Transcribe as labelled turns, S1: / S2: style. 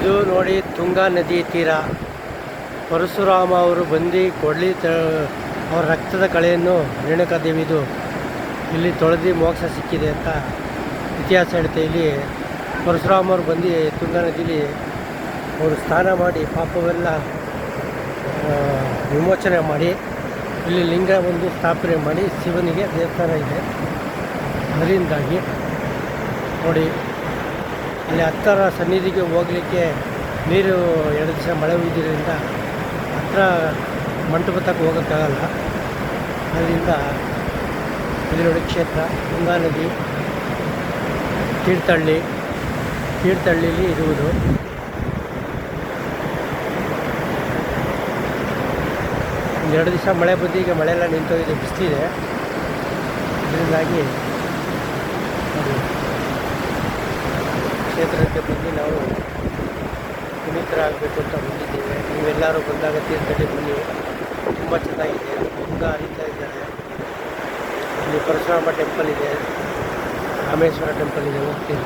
S1: ಇದು ನೋಡಿ ತುಂಗಾ ನದಿ ತೀರ. ಪರಶುರಾಮ ಅವರು ಬಂದು ಅವರ ರಕ್ತದ ಕಳೆಯನ್ನು ರೇಣುಕಾದೇವಿದು ಇಲ್ಲಿ ತೊಳೆದು ಮೋಕ್ಷ ಸಿಕ್ಕಿದೆ ಅಂತ ಇತಿಹಾಸ ಹೇಳುತ್ತೆ. ಇಲ್ಲಿ ಪರಶುರಾಮ ಅವರು ಬಂದು ತುಂಗಾ ನದಿಯಲ್ಲಿ ಅವರು ಸ್ನಾನ ಮಾಡಿ ಪಾಪವೆಲ್ಲ ವಿಮೋಚನೆ ಮಾಡಿ ಇಲ್ಲಿ ಲಿಂಗ ಒಂದು ಸ್ಥಾಪನೆ ಮಾಡಿ ಶಿವನಿಗೆ ದೇವಸ್ಥಾನ ಇದೆ. ಅದರಿಂದಾಗಿ ನೋಡಿ ಅಲ್ಲಿ ಹತ್ತರ ಸನ್ನಿಧಿಗೆ ಹೋಗಲಿಕ್ಕೆ ನೀರು 2 ದಿವಸ ಮಳೆ ಹುಯ್ದಿರೋದ್ರಿಂದ ಹತ್ತಿರ ಮಂಟಪ ತಕ್ಕ ಹೋಗೋಕ್ಕಾಗಲ್ಲ. ಅದರಿಂದ ಇಲ್ಲಿ ನೋಡಿ ಕ್ಷೇತ್ರ ತುಂಗಾ ನದಿ ತೀರ್ಥಹಳ್ಳಿಲಿ ಇರುವುದು. ಒಂದು 2 ದಿವಸ ಮಳೆ ಬಂದು ಈಗ ಮಳೆ ಎಲ್ಲ ನಿಂತೋಗಿದೆ, ಬಿಸಿಲಿದೆ. ಇದರಿಂದಾಗಿ ಕ್ಷೇತ್ರಕ್ಕೆ ಬಂದು ನಾವು ಪುನೀತರಾಗಬೇಕು ಅಂತ ಬಂದಿದ್ದೇವೆ. ನೀವೆಲ್ಲರೂ ಬಂದಾಗ ತೀರ್ಥಹಳ್ಳಿ ಬನ್ನಿ, ತುಂಬ ಚೆನ್ನಾಗಿದೆ. ತುಂಗಾ ಹರಿತಾ ಇದ್ದಾರೆ. ಇಲ್ಲಿ ಪರಶುರಾಮ ಟೆಂಪಲ್ ಇದೆ, ರಾಮೇಶ್ವರ ಟೆಂಪಲ್ ಇದೆ, ಹೋಗ್ತೀನಿ.